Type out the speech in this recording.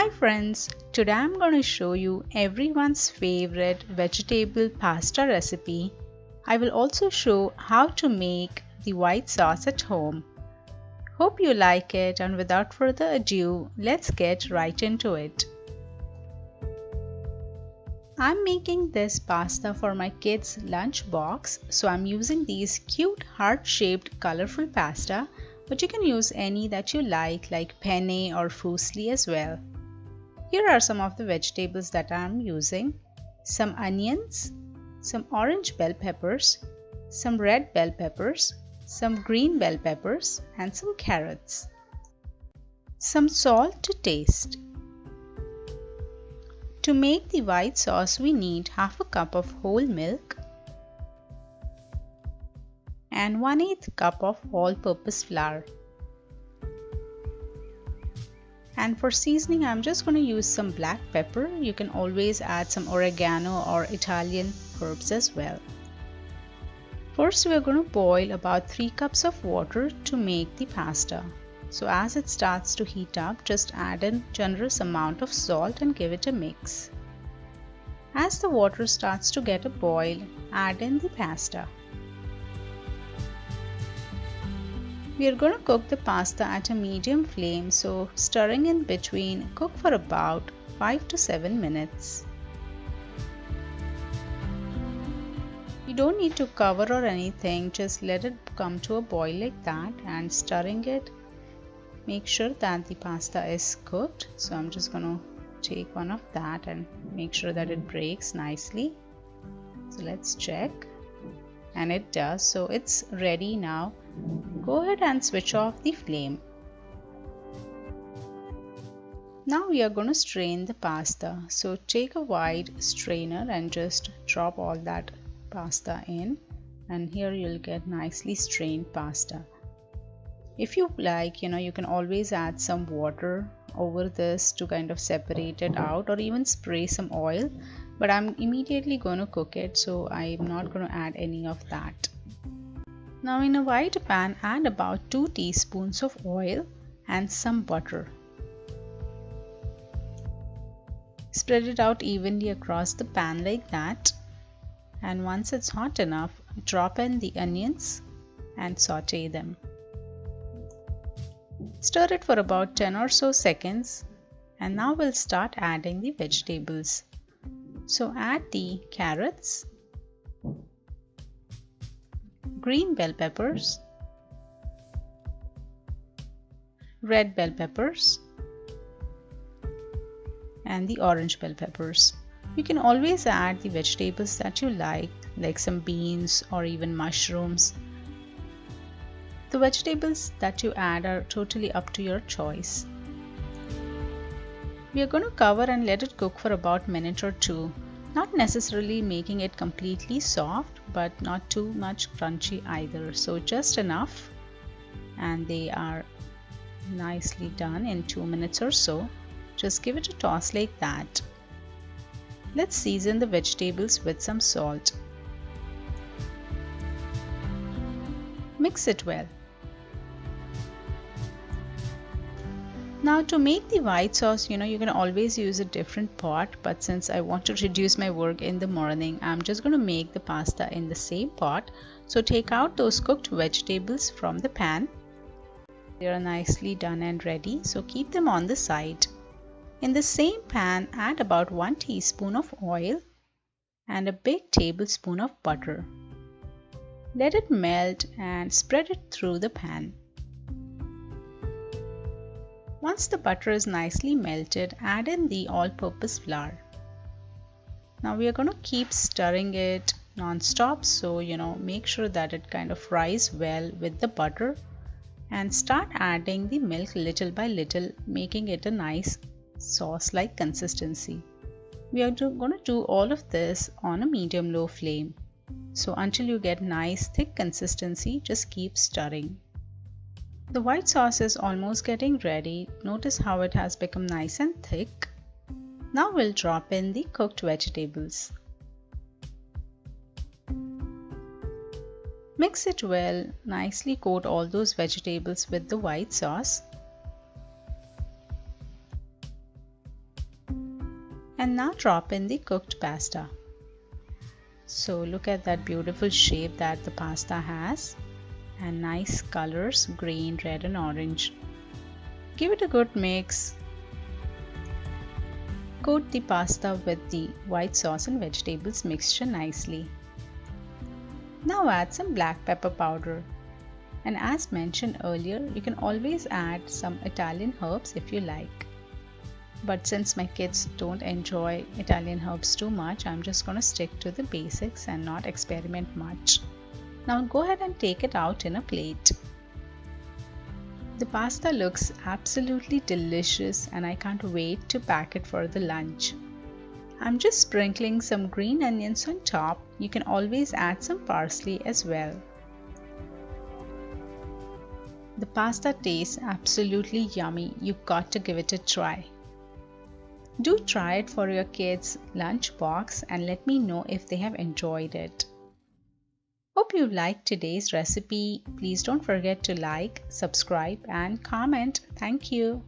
Hi friends, today I'm going to show you everyone's favorite vegetable pasta recipe. I will also show how to make the white sauce at home. Hope you like it, and without further ado, let's get right into it. I'm making this pasta for my kids' lunch box, so I'm using these cute heart-shaped colorful pasta, but you can use any that you like penne or fusilli as well. Here are some of the vegetables that I am using: some onions, some orange bell peppers, some red bell peppers, some green bell peppers, and some carrots. Some salt to taste. To make the white sauce, we need half a cup of whole milk and 1/8 cup of all-purpose flour. And for seasoning, I'm just going to use some black pepper. You can always add some oregano or Italian herbs as well. First, we are going to boil about 3 cups of water to make the pasta. So as it starts to heat up, just add a generous amount of salt and give it a mix. As the water starts to get a boil, add in the pasta. We are going to cook the pasta at a medium flame, so stirring in between, cook for about 5 to 7 minutes. You don't need to cover or anything, just let it come to a boil like that and stirring it. Make sure that the pasta is cooked. So I'm just going to take one of that and make sure that it breaks nicely. So let's check. And it does, so it's ready now. Go ahead and switch off the flame. Now we are going to strain the pasta. So take a wide strainer and just drop all that pasta in, and here you'll get nicely strained pasta. If you like, you can always add some water over this to kind of separate it out, or even spray some oil, but I'm immediately going to cook it, so I'm not going to add any of that. Now in a wide pan, add about 2 teaspoons of oil and some butter. Spread it out evenly across the pan like that, and once it's hot enough, drop in the onions and saute them. Stir it for about 10 or so seconds, and now we'll start adding the vegetables. So add the carrots, green bell peppers, red bell peppers, and the orange bell peppers. You can always add the vegetables that you like some beans or even mushrooms. The vegetables that you add are totally up to your choice. We are going to cover and let it cook for about a minute or two, not necessarily making it completely soft, but not too much crunchy either. So just enough, and they are nicely done in 2 minutes or so. Just give it a toss like that. Let's season the vegetables with some salt. Mix it well. Now to make the white sauce, you can always use a different pot, but since I want to reduce my work in the morning, I'm just going to make the pasta in the same pot. So take out those cooked vegetables from the pan. They are nicely done and ready, so keep them on the side. In the same pan, add about 1 teaspoon of oil and a big tablespoon of butter. Let it melt and spread it through the pan. Once the butter is nicely melted, add in the all-purpose flour. Now we are going to keep stirring it non-stop, so make sure that it kind of fries well with the butter, and start adding the milk little by little, making it a nice sauce-like consistency. We are going to do all of this on a medium-low flame. So until you get nice thick consistency, just keep stirring. The white sauce is almost getting ready. Notice how it has become nice and thick. Now we'll drop in the cooked vegetables. Mix it well, nicely coat all those vegetables with the white sauce. And now drop in the cooked pasta. So look at that beautiful shape that the pasta has, and nice colors, green, red and orange. Give it a good mix. Coat the pasta with the white sauce and vegetables mixture nicely. Now add some black pepper powder. And as mentioned earlier, you can always add some Italian herbs if you like. But since my kids don't enjoy Italian herbs too much, I'm just going to stick to the basics and not experiment much. Now go ahead and take it out in a plate. The pasta looks absolutely delicious and I can't wait to pack it for the lunch. I'm just sprinkling some green onions on top. You can always add some parsley as well. The pasta tastes absolutely yummy. You've got to give it a try. Do try it for your kids' lunch box and let me know if they have enjoyed it. Hope you liked today's recipe. Please don't forget to like, subscribe and comment. Thank you.